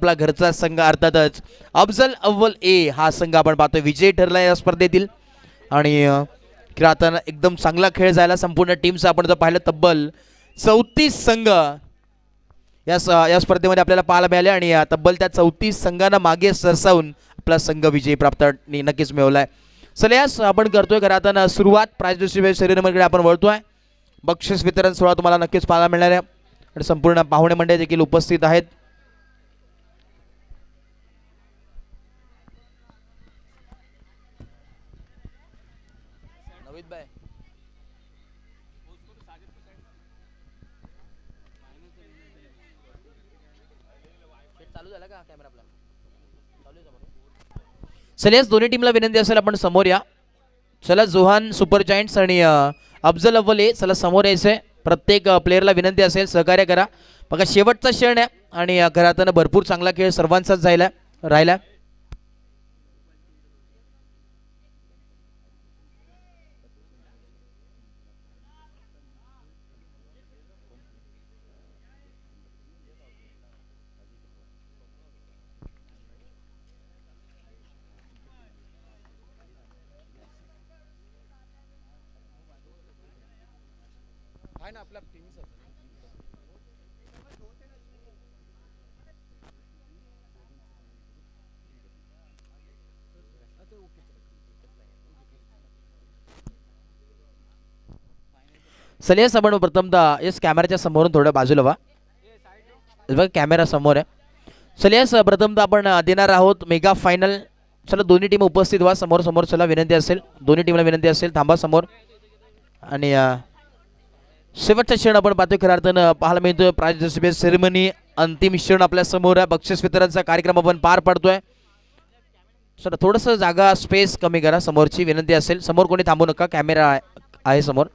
आपला घरचा संघ अर्थातच अफजल अव्वल ए हा संघ आपण पाहतोय विजयी ठरला या स्पर्धेतील आणि खेळताना एकदम चांगला खेळ झाला संपूर्ण टीमचा. आपण जर पाहिलं तब्बल 34 संघ या स्पर्धेमध्ये आपल्याला पाहायला मिळाले आणि तब्बल त्या 34 संघांना मागे सरसावून आपला संघ विजयी प्राप्त नक्कीच मिळवलाय. चला यास आपण करतोय खेळताना सुरुवात प्राइज डिस्ट्रीब्युशन सेरेमनीकडे आपण वळतोय. बक्षीस वितरण सोहळा तुम्हाला नक्कीच पाहायला मिळणार आहे आणि संपूर्ण पाहुणे मंडळी देखील उपस्थित आहेत. चला दोन्ही टीमला विनंती असेल आपण समोर या. चला जोहान सुपर जायंट्स आणि अफजल अव्वल ए चला समोर यायचंय. प्रत्येक प्लेयरला विनंती असेल सहकार्य करा. बघा शेवटचा क्षण आहे आणि घरातून भरपूर चांगला खेळ सर्वांचाच राहिला. चलिए आपण प्रथमतः इस कॅमेऱ्याच्या समोरून थोडं बाजूला व्हा. बघा कॅमेरा समोर आहे. चलिए प्रथमतः आपण देणार आहोत मेगा फायनल. चला दोन्ही टीम उपस्थित व्हा समोर समोर. चला विनंती असेल दोन्ही टीमला विनंती असेल थांबा समोर. आणि शेवटचा क्षण आपण पाहतोय खऱ्या अर्थानं पाहायला मिळतोय. प्राइज डिस्ट्रीब्युशन सेरेमनी अंतिम क्षण आपल्या समोर आहे. बक्षीस वितरणचा कार्यक्रम आपण पार पाडतोय. चला थोडंसं जागा स्पेस कमी करा समोरची विनंती असेल. समोर कोणी थांबू नका कॅमेरा आहे समोर.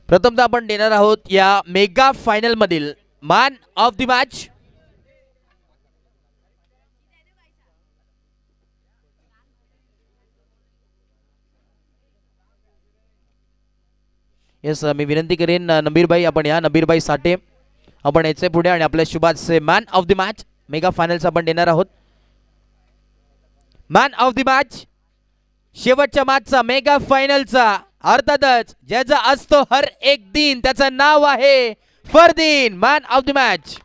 प्रथमतः आपण देणार आहोत या मेगा फायनल मधील man of the match. Yes मी विनंती करेन नबीरभाई आपण या. नबीरभाई साठे आपण याचे पुढे आणि आपल्या शुभाचे man of the match mega फायनलचा आपण देणार आहोत. मॅन ऑफ द मॅच शेवटच्या मॅचचा मेगा फायनलचा अर्थातच ज्याचा असतो हर एक दिन त्याचं नाव आहे Fardeen. Man of the match.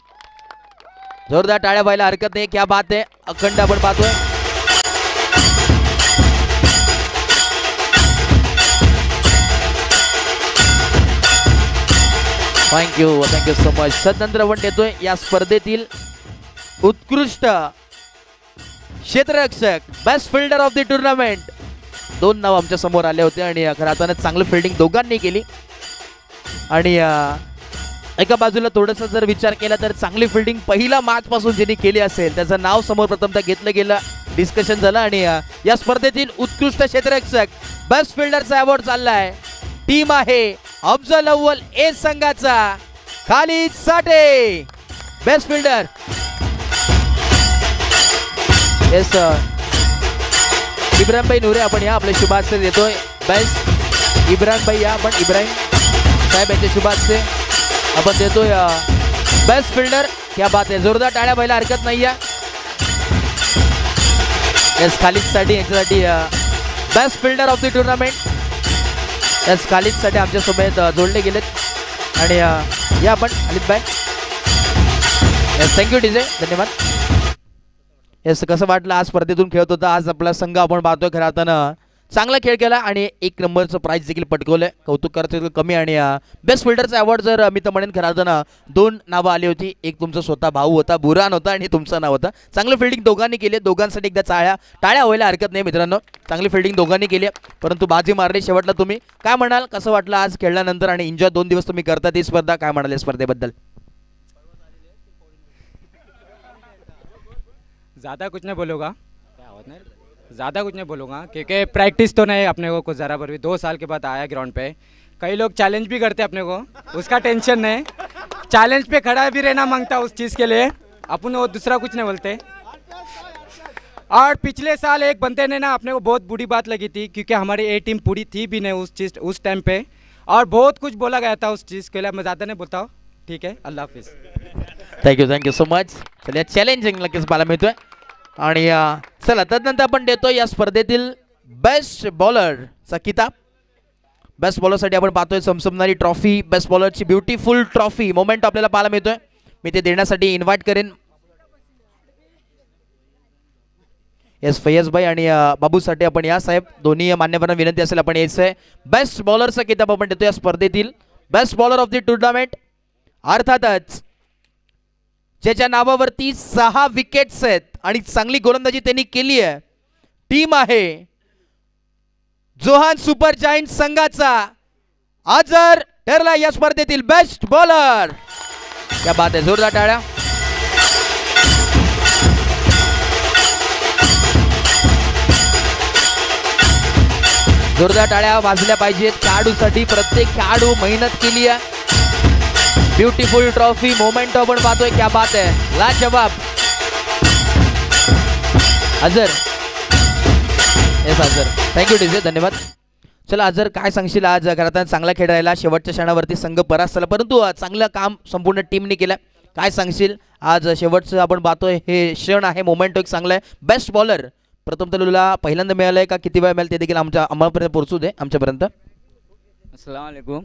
जोरदार टाळ्या व्हायला हरकत नाही. क्या बात आहे. अखंड आपण पाहतोय. Thank you so much. सदनंतर आपण देतोय या स्पर्धेतील उत्कृष्ट क्षेत्ररक्षक best fielder of the tournament. दोन नाव आमच्या समोर आले होते आणि खरं आता चांगलं फिल्डिंग दोघांनी केली. आणि एका बाजूला थोडंसं जर विचार केला तर चांगली फिल्डिंग पहिला मॅच पासून ज्यांनी केली असेल त्याचं नाव समोर प्रथमतः घेतलं गेलं. डिस्कशन झालं आणि या स्पर्धेतील उत्कृष्ट क्षेत्ररक्षक बेस्ट फिल्डरचा अवॉर्ड चाललाय. टीम आहे अफजल अव्वल ए संघाचा Khalid Sathe best fielder. Yes Ibrahim भाई नूरे आपण या आपले शुभाशय देतोय. बेस्ट इब्राहिम भाई या आपण इब्राहिम साहेब यांचे शुभाशय आपण देतोय बेस्ट फिल्डर. क्या बात आहे. जोरदार टाळ्या व्हायला हरकत नाही आहे. येस खालिद साठी यांच्यासाठी best fielder of the tournament. Yes Khalid साठी आमच्या सोबत जोडले गेलेत आणि या आपण खालिद भाई. येस थँक्यू डीजे धन्यवाद. येस कसं वाटलं आज स्पर्धेतून खेळत होता. आज आपला संघ आपण पाहतोय खरं अर्थानं चांगला खेळ केला आणि 1 नंबरचं प्राइज देखील पटकवलंय. कौतुक करतो कमी. आणि बेस्ट फिल्डरचा अवॉर्ड जर मी तर म्हणेन खरं अर्थानं 2 नावं आली होती. एक तुमचा स्वतः भाऊ होता बुरान होता आणि तुमचं नाव होतं. चांगलं फिल्डिंग दोघांनी केली. दोघांसाठी एकदा टाळ्या व्हायला हरकत नाही मित्रांनो. चांगली फिल्डिंग दोघांनी केली परंतु बाजी मारली शेवटला. तुम्ही काय म्हणाल कसं वाटलं आज खेळल्यानंतर आणि एन्जॉय 2 दिवस तुम्ही करता ती स्पर्धा काय म्हणाल स्पर्धेबद्दल. ज़्यादा कुछ नहीं बोलूँगा. ज़्यादा कुछ नहीं बोलूँगा क्योंकि प्रैक्टिस तो नहीं अपने को कुछ ज़रा पर भी. 2 साल के बाद आया ग्राउंड पे. कई लोग चैलेंज भी करते अपने को उसका टेंशन नहीं. चैलेंज पे खड़ा भी रहना मांगता उस चीज़ के लिए. अपन वो दूसरा कुछ नहीं बोलते. और पिछले साल एक बंदे ने ना अपने को बहुत बुरी बात लगी थी क्योंकि हमारी ए टीम पूरी थी भी नहीं उस टाइम पे. और बहुत कुछ बोला गया था उस चीज़ के लिए. मैं ज़्यादा नहीं बोलता हूँ. ठीक है अल्लाह हाफिज़. Thank you so much. चला चॅलेंजिंग नक्कीच पाहायला मिळतोय. आणि चला तदनंतर आपण देतो या स्पर्धेतील बेस्ट बॉलरचा किताब. बेस्ट बॉलरसाठी आपण पाहतोय समसमणारी ट्रॉफी, बेस्ट बॉलरची ब्युटिफुल ट्रॉफी मोमेंट आपल्याला पाहायला मिळतोय. मी ते देण्यासाठी इन्व्हाइट करेन. येस फैयज भाई आणि बाबूसाठी आपण या साहेब दोन्ही मान्यवरांना विनंती असेल आपण यायचंय. बेस्ट बॉलरचा किताब आपण देतो या स्पर्धेतील best bowler of the tournament. अर्थातच ज्याच्या नावावरती 6 विकेट्स आहेत आणि चांगली गोलंदाजी त्यांनी केली आहे, टीम आहे जोहान सुपर जायंट संघाचा आजर ठरला या स्पर्धेतील बेस्ट बॉलर. क्या बात आहे, जोरदार टाळ्या. जोरदार टाळ्या वाजल्या पाहिजेत खेळाडूसाठी. प्रत्येक खेळाडू मेहनत केली आहे. ब्युटिफुल ट्रॉफी मोमेंट आपण पाहतोय. क्या बात आहे, लाजवाब. अजर येस अजर, थँक्यू डीजे, धन्यवाद. चला अजर काय सांगशील, आज घरात चांगला खेळ राहिला, शेवटच्या क्षणावरती संघ परास्त झाला परंतु चांगलं काम संपूर्ण टीमने केलं. काय सांगशील आज शेवटचं आपण पाहतोय हे क्षण आहे, मोमेंट एक चांगला आहे. बेस्ट बॉलर प्रथम तर तुला पहिल्यांदा मिळालंय का किती वेळा मिळालं ते देखील आम्हापर्यंत पोहोचू दे आमच्यापर्यंत. अस्सलाम वालेकुम.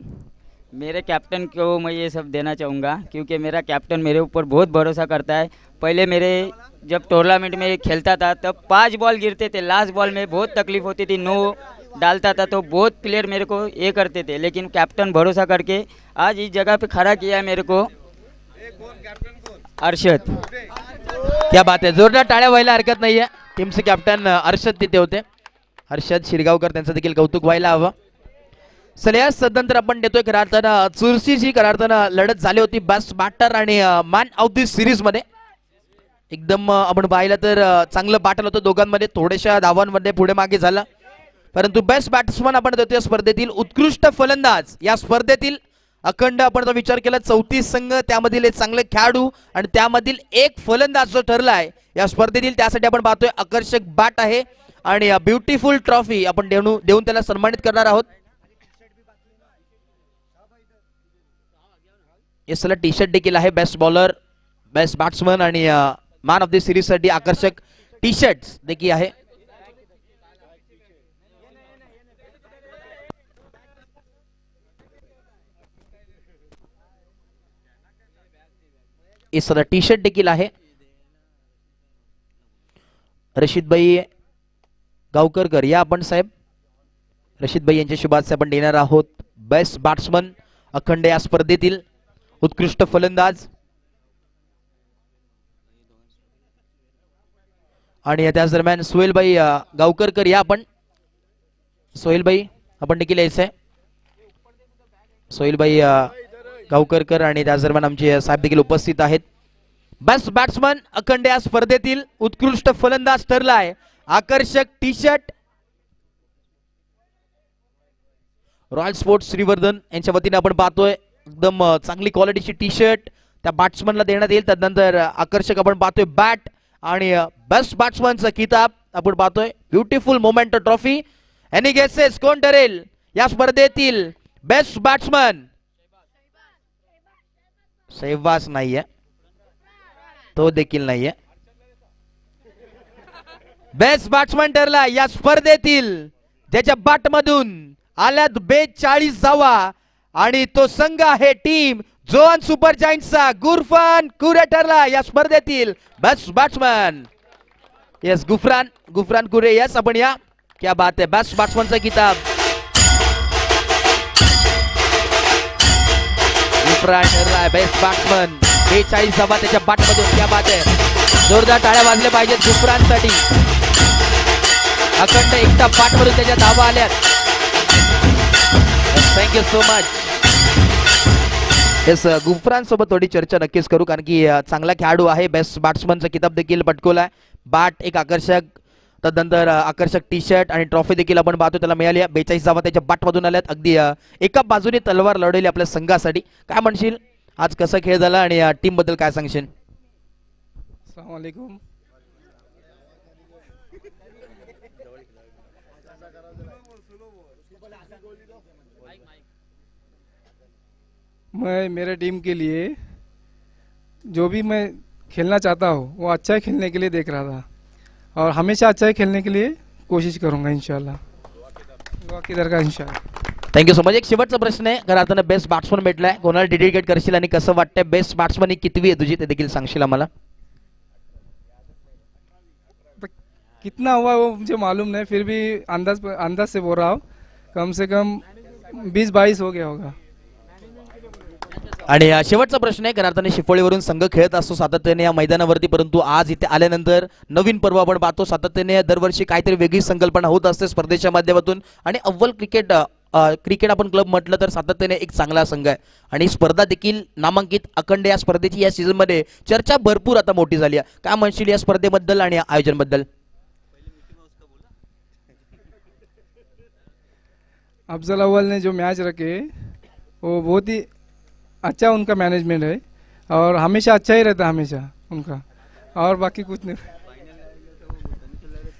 मेरे कैप्टन को मैं ये सब देना चाहूँगा क्योंकि मेरा कैप्टन मेरे ऊपर बहुत भरोसा करता है. पहले मेरे जब टूर्नामेंट में खेलता था तब 5 बॉल गिरते थे, लास्ट बॉल में बहुत तकलीफ होती थी, 9 डालता था तो बहुत प्लेयर मेरे को ये करते थे, लेकिन कैप्टन भरोसा करके आज इस जगह पे खड़ा किया है मेरे को अरशद. क्या बात आहे, जोरदार टाळ्या व्हायला हरकत नाहीये. टीमचे कॅप्टन अर्षद तिथे होते, हर्षद शिरगावकर, त्यांचं देखील कौतुक व्हायला हवं. चला सदनंतर आपण देतोय खऱ्या अर्थानं चुरशीची खऱ्या अर्थानं लढत झाली होती बेस्ट बॅटर आणि मॅन ऑफ द सिरीज मध्ये. एकदम आपण पाहिलं तर चांगलं बॅटल होतं दोघांमध्ये, थोड्याशा धावांमध्ये पुढे मागे झालं परंतु बेस्ट बॅट्समन आपण देतोय स्पर्धेतील. उत्कृष्ट फलंदाज या स्पर्धेतील अखंड आपण जर विचार केला 34 संघ, त्यामधील एक चांगले खेळाडू आणि त्यामधील एक फलंदाज जो ठरलाय या स्पर्धेतील, त्यासाठी आपण पाहतोय आकर्षक बॅट आहे आणि ब्युटिफुल ट्रॉफी आपण देऊन त्याला सन्मानित करणार आहोत. याला टी शर्ट देखील आहे. बेस्ट बॉलर, बेस्ट बॅट्समन आणि मॅन ऑफ द सिरीज साठी आकर्षक टी शर्ट देखील आहे. याला टी शर्ट देखील आहे. रशीदभाई गावकरकर या आपण साहेब, रशीदभाई यांच्या शुभाशय आपण देणार आहोत. बेस्ट बॅट्समन अखंड या स्पर्धेतील, उत्कृष्ट फलंदाज आणि त्याच दरम्यान सोहेलभाई गावकरकर या आपण, सोहेलभाई आपण देखील यायचंय. सोहेलभाई गावकरकर आणि त्याच दरम्यान आमचे साहेब देखील उपस्थित आहेत. बेस्ट बॅट्समन अखंड या स्पर्धेतील, उत्कृष्ट फलंदाज ठरलाय. आकर्षक T shirt royal sports Shrivardhan यांच्या वतीने आपण पाहतोय. एकदम चांगली क्वालिटीची टी शर्ट त्या बॅट्समनला देण्यात येईल. त्यानंतर आकर्षक आपण पाहतोय बॅट आणि बेस्ट बॅट्समनचा किताब आपण पाहतोय. Beautiful moment trophy. Any guesses, कोण ठरेल या स्पर्धेतील बेस्ट बॅट्समन? शहबाज नाहीये, तो देखील नाहीये. बेस्ट बॅट्समन ठरला या स्पर्धेतील, ज्याच्या बॅट मधून आल्यात 42 धावा आणि तो संघ आहे टीम जोहान सुपर जायंट्सचा. गुरफान कुरे ठरला या स्पर्धेतील best batsman. Yes Gufran Kure, yes आपण या. क्या बात आहे, बेस्ट बॅट्समनचा किताब गुफरान ठरला बेस्ट बॅट्समन. 42 धावा त्याच्या बॅट मधून. क्या बात आहे, जोरदार टाळ्या वाजल्या पाहिजेत गुफरानसाठी. अखंड एकटा बॅट मधून त्याच्या धावा आल्यात. Thank you so much. Yes Gufran सोबत थोडी चर्चा नक्कीच करू कारण की चांगला खेळाडू आहे. बेस्ट बॅट्समनचा किताब देखील पटकवलाय. बॅट एक आकर्षक, त्यानंतर आकर्षक टी शर्ट आणि ट्रॉफी देखील आपण पाहतो त्याला मिळाली. 42 धावा त्याच्या बॅट मधून आल्यात. अगदी एका बाजूने तलवार लढवली आपल्या संघासाठी. काय म्हणशील आज कसा खेळ झाला आणि टीम बद्दल काय सांगशील? अस्सलाम वालेकुम. मैं मेरे टीम के लिए जो भी मैं खेलना चाहता हूँ वो अच्छा ही खेलने के लिए देख रहा था और हमेशा अच्छा ही खेलने के लिए कोशिश करूँगा इंशाल्लाह, दुआ की दरगाह इंशाल्लाह। Thank you so much. एक शेवटचा प्रश्न आहे, खरं अर्थानं बेस्ट बॅट्समन भेटलाय, कोणाला डेडिकेट करशील आणि कसं वाटतंय, बेस्ट बॅट्समन ही कितवी आहे तुझी ते देखील सांगशील आम्हाला. कितना हुआ वो मुझे मालूम नहीं, फिर भी अंदाज से बोल रहा हूँ, कम से कम 20-22 हो गया होगा. आणि शेवटचा प्रश्न आहे, खऱ्या अर्थाने शिपोळीवरून संघ खेळत असतो सातत्याने या मैदानावरती, परंतु आज इथे आल्यानंतर नवीन पर्व आपण पाहतो. सातत्याने दरवर्षी काहीतरी वेगळी संकल्पना होत असते स्पर्धेच्या माध्यमातून आणि अव्वल क्रिकेट आपण क्लब म्हटलं तर सातत्याने एक चांगला संघ आहे आणि स्पर्धा देखील नामांकित अखंड. या स्पर्धेची या सीझन मध्ये चर्चा भरपूर आता मोठी झाली आहे. काय म्हणशील या स्पर्धेबद्दल आणि आयोजनबद्दल? अफजल अव्वल ने जो मैच रखे वो बहुत ही अच्छा उनका मैनेजमेंट है और हमेशा अच्छा ही रहता है हमेशा उनका, और बाकी कुछ नहीं.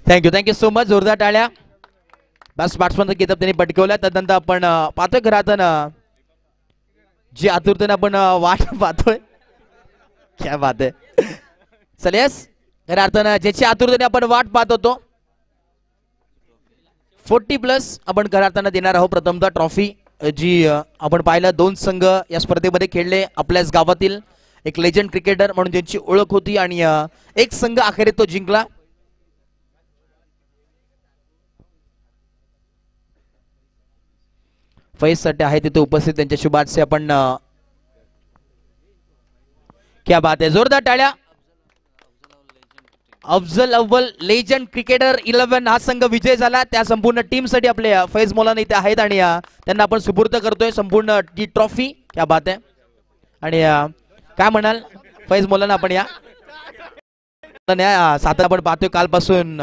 Thank you so much. जोरदार टाळ्या. बेस्ट बॅट्समनचा किताब त्यांनी पटकवला. त्यानंतर आपण पाहतोय खरं अर्थानं जी आतुरतेने आपण वाट पाहतोय. क्या बात आहे. चल यस, खऱ्या अर्थानं ज्याची आतुरतेने आपण वाट पाहत होतो 40+ आपण खऱ्या अर्थानं देणार आहोत. प्रथमतः ट्रॉफी जी आपण पाहिलं 2 संघ या स्पर्धेमध्ये खेळले, आपल्याच गावातील एक लेजंड क्रिकेटर म्हणून ज्यांची ओळख होती आणि एक संघ अखेरीत तो जिंकला. फैज साठी आहे तिथे उपस्थित, त्यांच्या शुभाचे आपण क्या बात आहे. जोरदार टाळ्या. अफजल अव्वल लेजंड क्रिकेटर 11 हा संघ विजय झाला. त्या संपूर्ण टीम साठी आपले फैज मौलाना इथे आहेत आणि त्यांना आपण सुपूर्द करतोय संपूर्ण ती ट्रॉफी. क्या बात आहे. आणि काय म्हणाल फैज मौलाना आपण या सातारा आपण पाहतोय कालपासून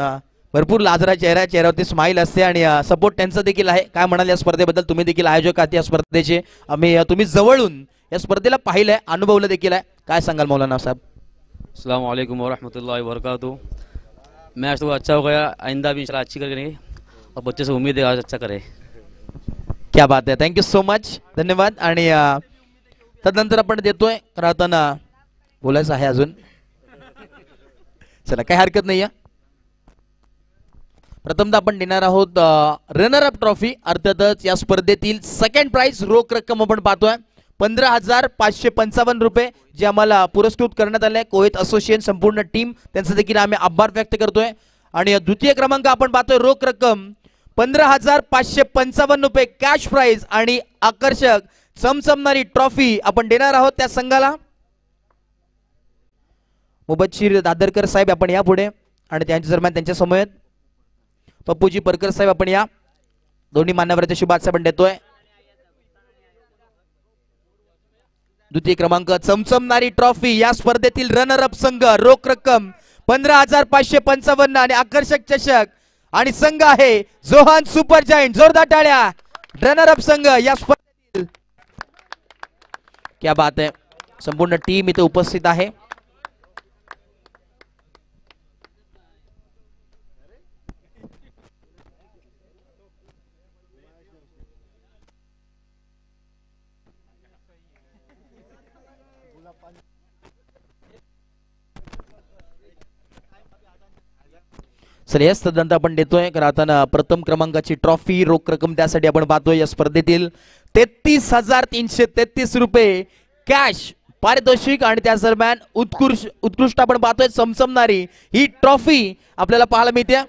भरपूर लाजरा चेहऱ्यावरती स्माइल असते आणि सपोर्ट त्यांचा देखील आहे. काय म्हणाल या स्पर्धेबद्दल? तुम्ही देखील आयोजक आहात या स्पर्धेचे, आम्ही तुम्ही जवळून या स्पर्धेला पाहिलंय, अनुभवलं देखील आहे. काय सांगाल मौलाना साहब? अस्सलाम वालेकुम वरहमतुल्लाहि वबरकातुहू. मैच तो अच्छा हो गया, आइंदा भी इंशाल्लाह अच्छी करेंगे और बच्चे से उम्मीद है आज अच्छा करे. क्या बात आहे. Thank you so much. धन्यवाद. आणि त्यानंतर आपण देतोय राहताना बोलायचं आहे अजून, चला काही हरकत नाही. प्रथमतः आपण देणार आहोत रनर अप ट्रॉफी. अर्थातच या स्पर्धेतील सेकंड प्राइज रोख रक्कम आपण पाहतोय 15,555 रुपये, जे आम्हाला पुरस्कृत करण्यात आले. कोहित असोसिएशन संपूर्ण टीम त्यांचा देखील आम्ही आभार व्यक्त करतोय. आणि द्वितीय क्रमांक आपण पाहतोय रोख रक्कम 15,555 रुपये कॅश प्राइज आणि आकर्षक चमचमणारी ट्रॉफी आपण देणार आहोत त्या संघाला. मुबशीर दादरकर साहेब आपण या पुढे आणि त्यांच्या दरम्यान त्यांच्या समवेत पप्पूजी परकर साहेब आपण या. दोन्ही मान्यवरांच्या शुभाशय आपण देतोय. द्वितीय क्रमांक चमचमणारी ट्रॉफी या स्पर्धेतील रनर अप संघ रोख रक्कम 15,555 आणि आकर्षक चषक आणि संघ आहे जोहान सुपर जायंट. जोरदार टाळ्या. रनर अप संघ या स्पर्धेतील. क्या बात आहे. संपूर्ण टीम इथे उपस्थित आहे. सर यस, तदनंतर आपण देतोय राहताना प्रथम क्रमांकाची ट्रॉफी रोख रक्कम त्यासाठी आपण पाहतोय या स्पर्धेतील 33,333 रुपये कॅश पारितोषिक आणि त्या दरम्यान उत्कृष्ट आपण पाहतोय चमचमणारी ही ट्रॉफी आपल्याला पाहायला मिळते.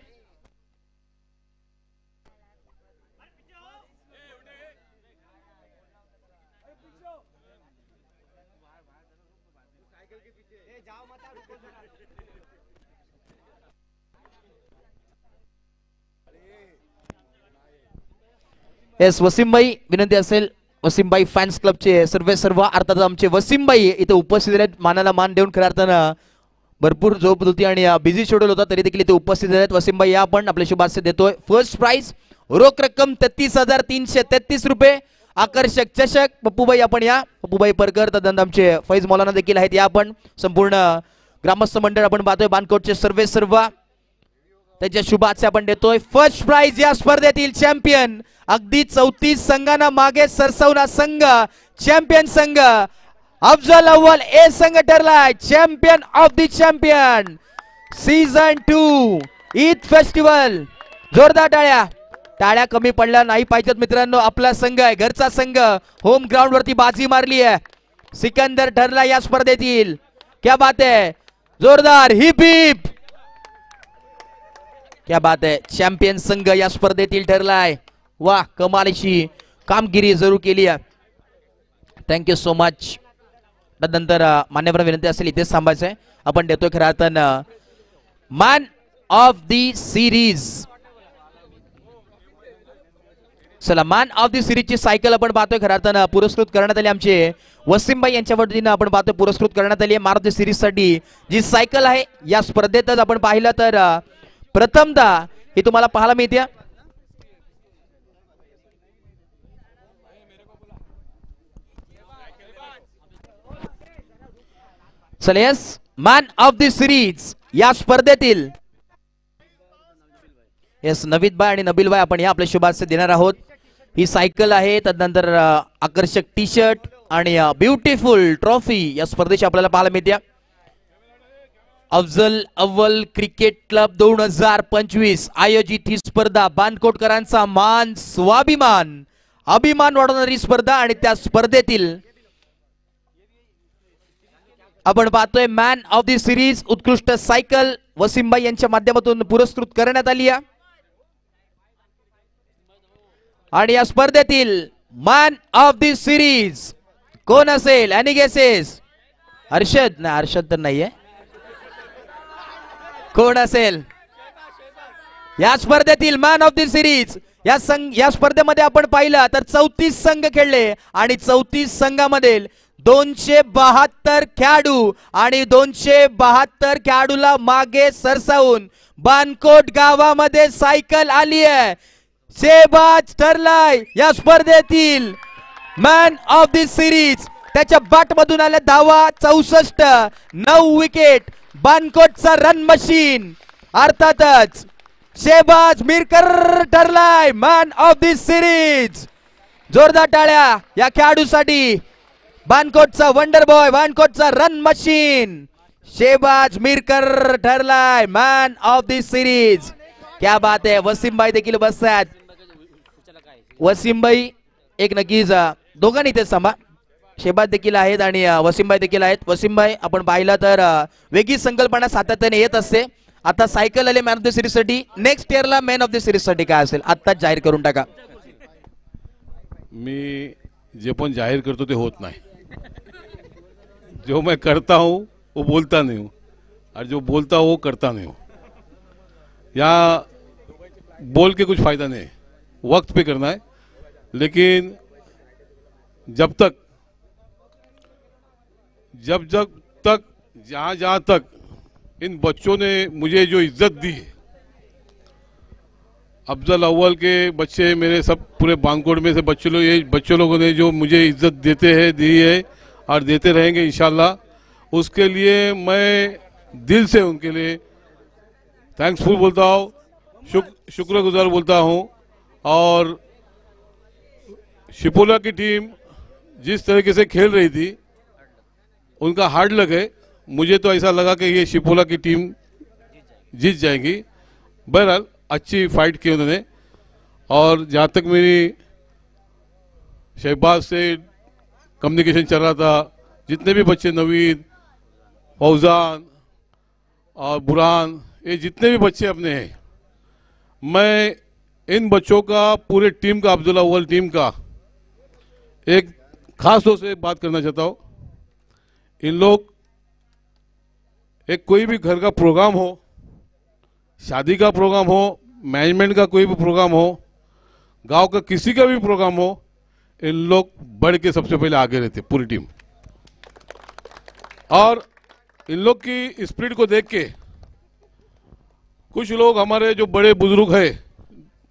येस वसीमभाई, विनंती असेल वसीमभाई फॅन्स क्लबचे सर्व अर्थात आमचे वसीमभाई इथे उपस्थित आहेत. मानाला मान देऊन खऱ्या अर्थानं भरपूर झोप होती आणि बिझी शेड्यूल होता तरी देखील इथे उपस्थित आहेत. वसीमभाई या आपण आपले शुभाशय देतोय. फर्स्ट प्राइज रोख रक्कम 33,333 रुपये, आकर्षक चषक. पप्पूभाई आपण या. पप्पूभाई परकर तदनंतर आमचे फैज मौलाना देखील आहेत. या आपण संपूर्ण ग्रामस्थ मंडळ आपण पाहतोय बानकोटचे सर्व त्यांच्या शुभाशय आपण देतोय. फर्स्ट प्राइज या स्पर्धेतील चॅम्पियन अगदी 34 संघांना मागे सरसवणा संघ चॅम्पियन संघ अफजल अव्वल ए संघ ठरलाय champion of the champion season 2 Eid festival. जोरदार टाळ्या. टाळ्या कमी पडल्या नाही पाहिजेत मित्रांनो. आपला संघ आहे, घरचा संघ, होम ग्राउंड वरती बाजी मारली आहे. सिकंदर ठरला या स्पर्धेतील. क्या बात आहे, जोरदार हिप हिप. क्या बात आहे, चॅम्पियन संघ या स्पर्धेतील ठरलाय. वा, कमालीची कामगिरी जरूर केली आहे. Thank you so much. नंतर मान्यवर विनंती असेल इथेच थांबायचंय. आपण देतोय खरं तर मॅन ऑफ दी सिरीज. चला, मॅन ऑफ दी सिरीज ची सायकल आपण पाहतोय खरं तर पुरस्कृत करण्यात आली. आमचे वसीमभाई यांच्या वतीनं आपण पाहतोय पुरस्कृत करण्यात आली आहे मॅन ऑफ दी सिरीज साठी जी सायकल आहे. या स्पर्धेतच आपण पाहिलं तर प्रथमतः ही तुम्हाला पाहायला मिळते. चला, yes, man of the series या स्पर्धेतील यस नवीद भाई आणि नबील भाई आपण या आपले शुभाशय देणार आहोत. ही सायकल आहे, तदनंतर आकर्षक टी शर्ट आणि ब्युटिफुल ट्रॉफी या स्पर्धेची आपल्याला पाहायला मिळते. अफजल अव्वल क्रिकेट क्लब 2025 आयोजित ही स्पर्धा बानकोटकरांचा मान स्वाभिमान अभिमान वाढवणारी स्पर्धा आणि त्या स्पर्धेतील आपण पाहतोय मॅन ऑफ द सिरीज उत्कृष्ट सायकल वसीमभाई यांच्या माध्यमातून पुरस्कृत करण्यात आली आहे. आणि या स्पर्धेतील मॅन ऑफ द सिरीज कोण असेल? Any guesses? हर्षद? नाही, हर्षद तर नाहीये. कोण असेल या स्पर्धेतील मॅन ऑफ द सिरीज? या स्पर्धेमध्ये आपण पाहिलं तर 34 संघ खेळले आणि 34 संघामधील 272 खेळाडू आणि 272 खेळाडूला मागे सरसावून बानकोट गावामध्ये सायकल आली आहे. शेहबाज ठरलाय या स्पर्धेतील मॅन ऑफ द सिरीज. त्याच्या बॅट मधून आल्या धावा 64, 9 विकेट. बानकोटचा रन मशीन अर्थातच शेहबाज मिरकर ठरलाय मॅन ऑफ द सिरीज. जोरदार टाळ्या या खेळाडूसाठी. बानकोटचा वंडर बॉय, बानकोटचा रन मशीन शेहबाज मिरकर ठरलाय मॅन ऑफ द सिरीज. क्या बात आहे. वसीमभाई देखील बसतात. वसीमभाई एक नक्कीच दोघांनी इथे सांभा. शेहबाज देखील आहेत आणि वसीमभाई देखील आहेत. वसीमभाई आपण पाहिलं तर वेगळी संकल्पना सातत्याने येत असते. आता सायकल आले मॅन ऑफ द सिरीज साठी. नेक्स्ट इयरला मॅन ऑफ द सिरीज साठी काय असेल आत्ताच जाहीर करून टाका. मी जे पण जाहीर करतो ते होत नाही. जो मैं करता हूँ वो बोलता नहीं हूँ और जो बोलता हूँ वो करता नहीं हूँ. यहाँ बोल के कुछ फायदा नहीं है. वक्त पे करना है. लेकिन जब तक जहाँ तक इन बच्चों ने मुझे जो इज्जत दी है, अफजल अव्वल के बच्चे, मेरे सब पूरे बानकोट में से बच्चे लोगों ने जो मुझे इज्जत देते हैं, दी है और देते रहेंगे इंशाल्लाह, उसके लिए मैं दिल से उनके लिए थैंक्सफुल बोलता हूँ, शुक्रगुजार बोलता हूँ. और शिपोला की टीम जिस तरीके से खेल रही थी उनका हार्ड लक है. मुझे तो ऐसा लगा कि ये शिपोला की टीम जीत जाएगी. बहरहाल अच्छी फाइट की उन्होंने. और जहाँ तक मेरी शहबाज से कम्युनिकेशन चल रहा था, जितने भी बच्चे नवीद, फौजान और बुरहान, ये जितने भी बच्चे अपने हैं, मैं इन बच्चों का, पूरे टीम का, अब्दुल अव्वल टीम का एक खास तौर से बात करना चाहता हूँ. इन लोग एक कोई भी घर का प्रोग्राम हो, शादी का प्रोग्राम हो, मैनेजमेंट का कोई भी प्रोग्राम हो, गांव का किसी का भी प्रोग्राम हो, इन लोग बढ़ के सबसे पहले आगे रहते पूरी टीम. और इन लोग की स्पिरिट को देख के कुछ लोग हमारे जो बड़े बुजुर्ग हैं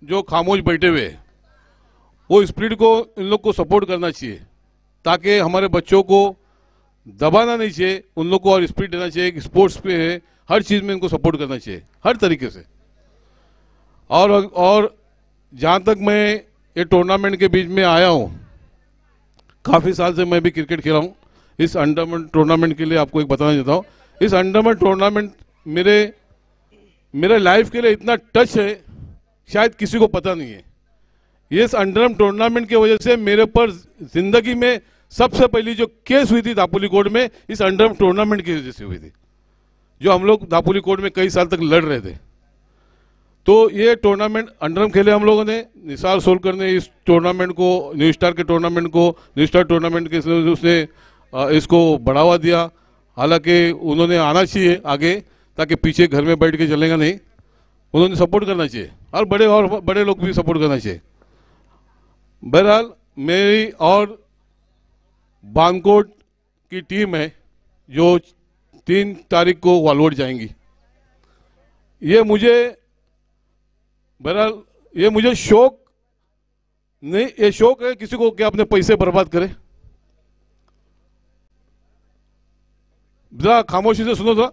जो खामोश बैठे हुए, वो स्पिरिट को इन लोग को सपोर्ट करना चाहिए ताकि हमारे बच्चों को दबाना नहीं चाहिए. उन लोग को और स्पिरिट देना चाहिए. स्पोर्ट्स पे है, हर चीज़ में इनको सपोर्ट करना चाहिए हर तरीके से. और जहाँ तक मैं ये टूर्नामेंट के बीच में आया हूँ, काफ़ी साल से मैं भी क्रिकेट खेला हूँ, इस अंडरमैन टूर्नामेंट के लिए आपको एक बताना चाहता हूँ। इस अंडरमैन टूर्नामेंट मेरे लाइफ के लिए इतना टच है, शायद किसी को पता नहीं है। ये इस अंडरम टूर्नामेंट की वजह से मेरे पर जिंदगी में सबसे पहली जो केस हुई थी दापोली कोर्ट में, इस अंडरम टूर्नामेंट की वजह से हुई थी, जो हम लोग दापोली कोर्ट में कई साल तक लड़ रहे थे। तो ये टूर्नामेंट अंडरम खेले हम लोगों ने। निसार सोलकर ने इस टूर्नामेंट को, न्यू स्टार के टूर्नामेंट को, न्यू स्टार टूर्नामेंट के उसने इसको बढ़ावा दिया। हालांकि उन्होंने आना चाहिए आगे, ताकि पीछे घर में बैठ के चलेगा नहीं, उन्होंने सपोर्ट करना चाहिए और बड़े लोग भी सपोर्ट करना चाहिए। बहरहाल मेरी और बानकोट की टीम है जो 3 तारीख को वालवोट जाएंगी। ये मुझे शौक नहीं, ये शौक है किसी को कि अपने पैसे बर्बाद करे। जरा खामोशी से सुनो जरा,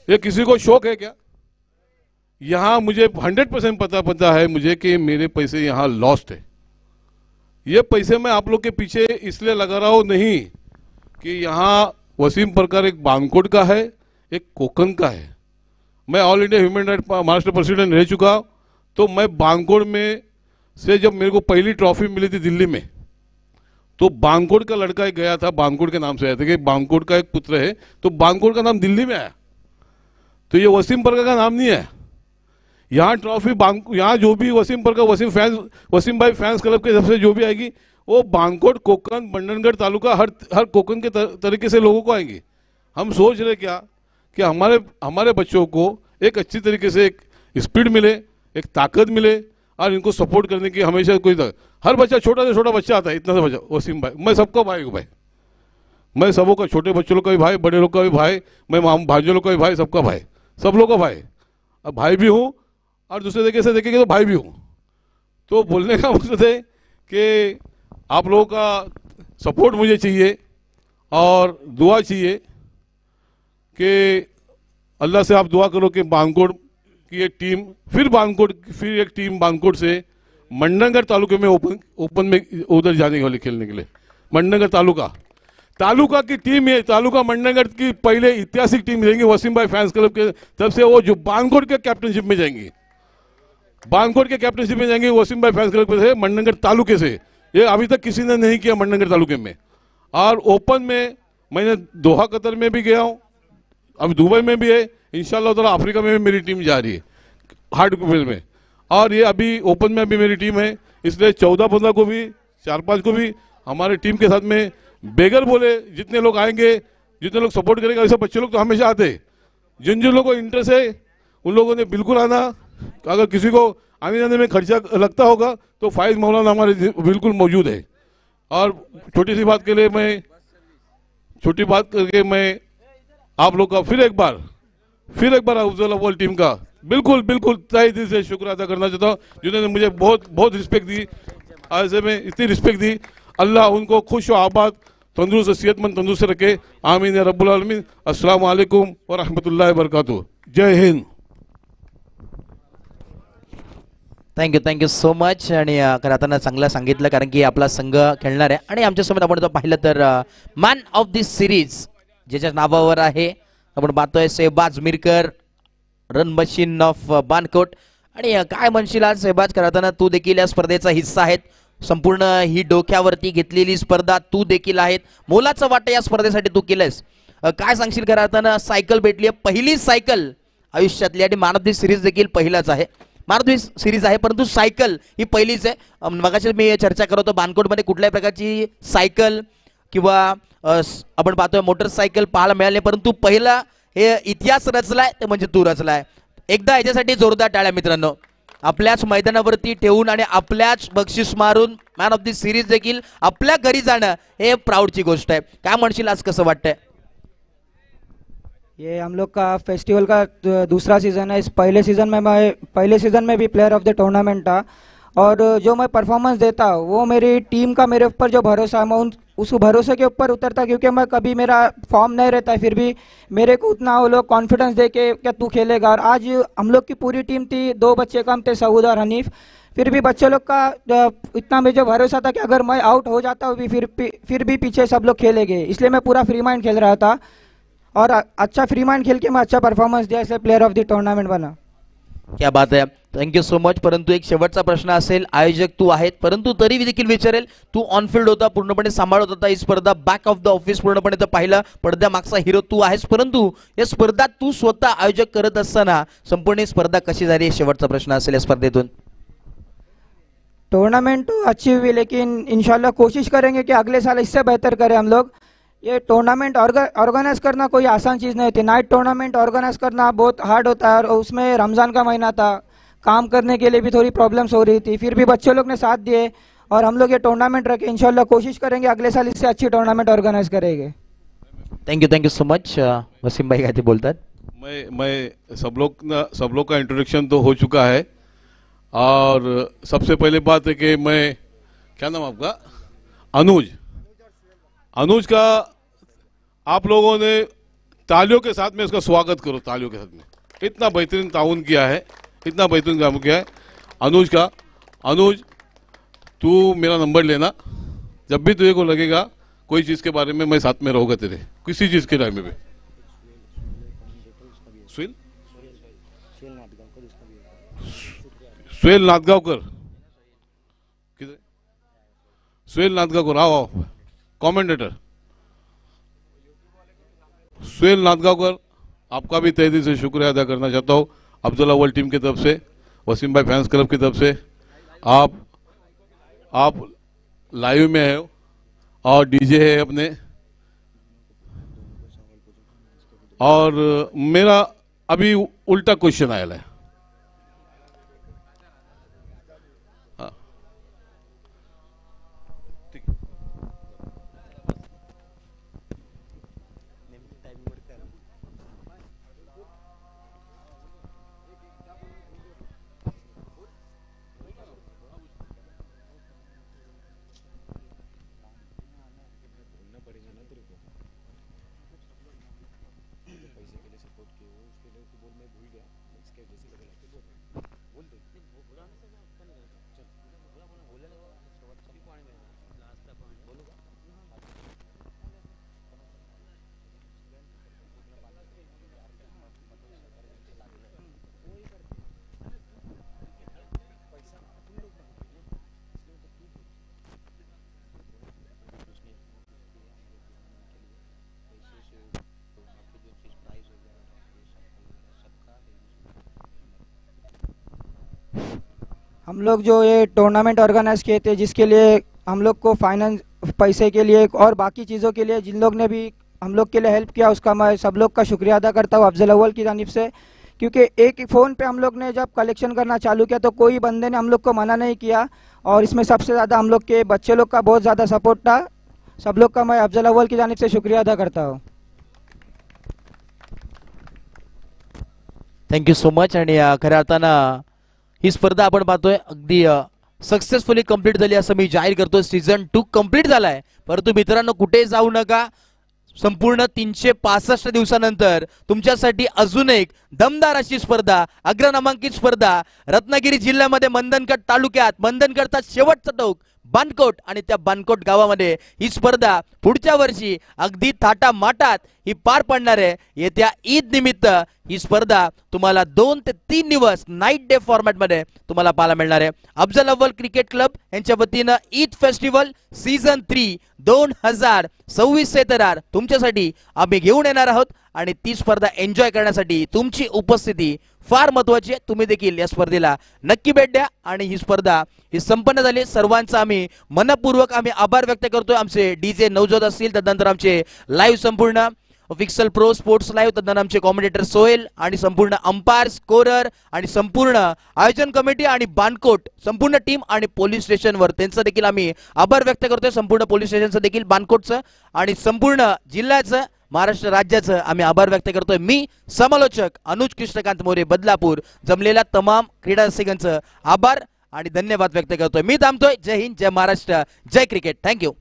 ये किसी को शौक है क्या? यहां मुझे 100% पता है मुझे कि मेरे पैसे यहां लॉस्ट है। ये पैसे मैं आप लोग के पीछे इसलिए लगा रहा हूं नहीं कि यहाँ वसीम परकार एक बानकोट का है, एक कोकन का है। मैं all India human right Maharashtra president रह चुका, तो मैं बानकोट में से जब मेरे को पहली ट्रॉफी मिली थी दिल्ली में, तो बानकोट का लड़का एक गया था, बानकोट के नाम से आया था कि बानकोट का एक पुत्र है, तो बानकोट का नाम दिल्ली में आया। तो ये वसीम परकार का नाम नहीं है। यहाँ ट्रॉफी यहाँ जो भी वसीम परकार वसीम भाई फैंस क्लब के तरफ से जो भी आएगी, वो बानकोट, कोकन, बंडनगढ़ तालुका हर कोकन के तरीके से लोगों को आएंगे। हम सोच रहे क्या कि हमारे बच्चों को एक अच्छी तरीके से एक स्पीड मिले, एक ताकत मिले और इनको सपोर्ट करने की हमेशा हर बच्चा, छोटा से छोटा बच्चा आता है, इतना सा बच्चा। वसीम भाई, मैं सबका भाई हूँ भाई, मैं सबों का, छोटे बच्चों लोग का भी भाई, बड़े लोग का भी भाई, मैं भाइयों लोग का भी भाई, सबका भाई, सब लोग का भाई। अब भाई भी हूँ और दूसरे तरीके से देखेंगे तो भाई भी हूँ। तो बोलने का मकसद है कि आप लोगों का सपोर्ट मुझे चाहिए और दुआ चाहिए कि अल्लाह से आप दुआ करो कि बानकोट की एक टीम फिर एक टीम बानकोट से मंडनगढ़ तालुके में ओपन में उधर जाने वाले खेलने के लिए। मंडनगढ़ तालुका की टीम है, तालुका मंडनगढ़ की पहले ऐतिहासिक टीम रहेंगी वसीम भाई फैंस क्लब के तरफ से, वो जो बानकोट के कैप्टनशिप में जाएंगी, बानकोट के कैप्टनशिप में जाएंगे वसीम भाई फैंस क्लब से मंडनगढ़ तालुके से। ये अभी तक किसी ने नहीं किया मंडनगढ़ तालुके में। और ओपन में मैंने दोहा कतर में भी गया हूँ, अभी दुबई में भी है, इंशाल्लाह ताला अफ्रीका में भी मेरी टीम जा रही है हार्ड में। और ये अभी ओपन में अभी मेरी टीम है, इसलिए 14-15 को भी 4-5 को भी हमारे टीम के साथ में बेगर बोले जितने लोग आएंगे, जितने लोग सपोर्ट करेंगे, ऐसे बच्चे लोग तो हमेशा आते हैं। जिन लोगों को इंटरेस्ट है उन लोगों ने बिल्कुल आना। अगर किसी को आने जाने में खर्चा लगता होगा तो फाइज मौलाना हमारे बिल्कुल मौजूद है। और छोटी सी बात करके मैं आप लोग का फिर एक बार अफजल अव्वल टीम का बिल्कुल तहे दिल से शुक्र अदा करना चाहता हूँ, जिन्होंने मुझे बहुत रिस्पेक्ट दी। ऐसे में इतनी रिस्पेक्ट दी, अल्लाह उनको खुश और आबाद, तंदुरुस्त, सेहतमंद, तंदुरुस्त रखे, आमीन या रब्बुल आलमीन। अस्सलाम वालेकुम व रहमतुल्लाहि व बरकातुहू। जय हिंद। Thank you so much. आणि खरं आता चांगलं सांगितलं, कारण की आपला संघ खेळणार आहे आणि आमच्यासमोर आपण जर पाहिलं तर मॅन ऑफ दिस सिरीज ज्याच्या नावावर आहे, आपण पाहतोय Shahbaz Mirkar, run machine of Bankot. आणि काय म्हणशील आज शहबाज, करताना तू देखील या स्पर्धेचा हिस्सा आहेत, संपूर्ण ही डोक्यावरती घेतलेली स्पर्धा तू देखील आहेत, मोलाचं वाटतं या स्पर्धेसाठी तू केलंस, काय सांगशील? करताना सायकल भेटली आहे, पहिली सायकल आयुष्यातली, आणि मॅन ऑफ दिस सिरीज देखील पहिलाच आहे, मॅन ऑफ दिस सिरीज आहे, परंतु सायकल ही पहिलीच आहे। मगाशी मी चर्चा करत होतो, बानकोटमध्ये कुठल्याही प्रकारची सायकल किंवा आपण पाहतोय मोटरसायकल पाहायला मिळाले, परंतु पहिला हे इतिहास रचलाय ते म्हणजे तू रचलाय। एकदा याच्यासाठी जोरदार टाळ्या मित्रांनो, आपल्याच मैदानावरती ठेवून आणि आपल्याच बक्षीस मारून मॅन ऑफ दिस सिरीज देखील आपल्या घरी जाणं हे प्राऊडची गोष्ट आहे। काय म्हणशील आज, कसं वाटतंय? ये हम लोग का फेस्टिवल का दूसरा सीज़न है। इस पहले सीज़न में भी प्लेयर ऑफ द टूर्नामेंट था, और जो मैं परफॉर्मेंस देता वो मेरी टीम का मेरे ऊपर जो भरोसा है, मैं उस भरोसे के ऊपर उतरता, क्योंकि मैं कभी मेरा फॉर्म नहीं रहता है, फिर भी मेरे को उतना वो लोग कॉन्फिडेंस दे के क्या तू खेलेगा। और आज हम लोग की पूरी टीम थी, 2 बच्चे कम थे, सऊद और हनीफ, फिर भी बच्चे लोग का इतना मुझे भरोसा था कि अगर मैं आउट हो जाता हूँ भी फिर भी पीछे सब लोग खेलेंगे, इसलिए मैं पूरा फ्री माइंड खेल रहा था और अच्छा फ्री माइंड खेल के मैं अच्छा परफॉर्मन्स दिया, इसलिए प्लेयर ऑफ द टूर्नामेंट बना. क्या बात आहे, थँक्यू सो मच. परंतु एक शेवटचा प्रश्न असेल, आयोजक तू आहेत परंतु तरी देखील विचारेल, तू ऑन फील्ड होता, पूर्णपणे सांभाळत होता ही स्पर्धा, बॅक ऑफ द ऑफिस पूर्णपणे तर पाहिलं पडद्या मागचा हिरो तू आहेस, परंतु या स्पर्धा तू स्वतः आयोजक करत असताना संपूर्ण स्पर्धा कशी झाली, शेवटचा प्रश्न असेल या स्पर्धेतून. टूर्नामेंट तो अच्छी हुई, लेकिन इंशाल्लाह कोशिश करेंगे कि अगले साल इससे बेहतर करें हम लोग. ये टूर्नामेंट ऑर्गेनाइज करना कोई आसान चीज़ नहीं होती. नाइट टूर्नामेंट ऑर्गेनाइज करना बहुत हार्ड होता है और उसमें रमज़ान का महीना था, काम करने के लिए भी थोड़ी प्रॉब्लम्स हो रही थी. फिर भी बच्चे लोग ने साथ दिए और हम लोग ये टूर्नामेंट रखे. इंशाल्लाह कोशिश करेंगे अगले साल इससे अच्छी टूर्नामेंट ऑर्गेनाइज करेंगे. Thank you so much. Wasim bhai काय ते बोलतात. मैं सब लोग का इंट्रोडक्शन तो हो चुका है और सबसे पहले बात है कि मैं, क्या नाम आपका, अनुज का आप लोगों ने तालियों के साथ में इसका स्वागत करो, तालियों के साथ में. इतना बेहतरीन ताउन किया है, इतना बेहतरीन काम किया है अनुज, तू मेरा नंबर लेना, जब भी तुझे को लगेगा कोई चीज़ के बारे में मैं साथ में रहूँगा तेरे, किसी चीज़ के टाइम में भी. सुहेल नांदगावकर, किधर? सुहेल नांदगावकर, आओ कमेंटेटर सुहेल नांदगावकर, आपका भी तहे दिल से शुक्रिया अदा करना चाहता हूँ. अफजल अव्वल टीम की तरफ से, वसीम भाई फैंस क्लब की तरफ से, आप लाइव में है और डीजे है अपने. और मेरा अभी उल्टा क्वेश्चन आया है. हम लोग जो ये टूर्नामेंट ऑर्गेनाइज किए थे, जिसके लिए हम लोग को फाइनेंस पैसे के लिए और बाकी चीज़ों के लिए जिन लोग ने भी हम लोग के लिए हेल्प किया, उसका मैं सब लोग का शुक्रिया अदा करता हूँ अफजल अव्वल की जानिब से. क्योंकि एक ही फ़ोन पे हम लोग ने जब कलेक्शन करना चालू किया तो कोई बंदे ने हम लोग को मना नहीं किया और इसमें सबसे ज़्यादा हम लोग के बच्चे लोग का बहुत ज़्यादा सपोर्ट था. सब लोग का मैं अफजल अव्वल की जानिब से शुक्रिया अदा करता हूँ. Thank you so much. आणि खऱ्या अर्थानं ही स्पर्धा आपण पाहतोय अगदी सक्सेसफुली कंप्लीट झाली असं मी जाहीर करतो. सीझन 2 कंप्लीट झालाय, परंतु मित्रांनो कुठे जाऊ नका. संपूर्ण 365 दिवसानंतर तुमच्यासाठी अजून एक दमदार अशी स्पर्धा, अग्रनामांकित स्पर्धा रत्नागिरी जिल्ह्यामध्ये मंदनगड तालुक्यात, मंदनगडचा शेवटचा टोक बानकोट आणि त्या बानकोट गावामध्ये ही स्पर्धा पुढच्या वर्षी अगदी थाटामाटात ही पार पडणार आहे. येत्या ईद निमित्त ही स्पर्धा तुम्हाला 2 ते 3 दिवस नाईट डे फॉर्मॅट मध्ये तुम्हाला पाहायला मिळणार आहे. अफजल अव्वल क्रिकेट क्लब यांच्या वतीनं ईद फेस्टिवल सीझन 3 2026 चे तरार तुमच्यासाठी आम्ही घेऊन येणार आहोत आणि ती स्पर्धा एन्जॉय करण्यासाठी तुमची उपस्थिती फार महत्त्वाची आहे. तुम्ही देखील या स्पर्धेला नक्की भेट द्या आणि ही स्पर्धा ही संपन्न झाली. सर्वांचा आम्ही मनपूर्वक आभार व्यक्त करतोय. आमचे डीजे नवजोत असतील, तदनंतर आमचे लाईव्ह संपूर्ण विक्सल प्रो स्पोर्ट्स लाईव्ह, तदनंतर आमचे कॉमेंटेटर सोहेल आणि संपूर्ण अंपायर, स्कोरर आणि संपूर्ण आयोजन कमिटी आणि बानकोट संपूर्ण टीम आणि पोलीस स्टेशनवर त्यांचं देखील आम्ही आभार व्यक्त करतोय. संपूर्ण पोलीस स्टेशनचं देखील, बानकोटचं आणि संपूर्ण जिल्ह्याचं, महाराष्ट्र राज्याचं आम्ही आभार व्यक्त करतोय. मी समालोचक अनुज कृष्णकांत मोरे बदलापूर जमलेल्या तमाम क्रीडा रसिकांचं आभार आणि धन्यवाद व्यक्त करतोय. मी थांबतोय. जय हिंद, जय महाराष्ट्र, जय क्रिकेट. थँक्यू.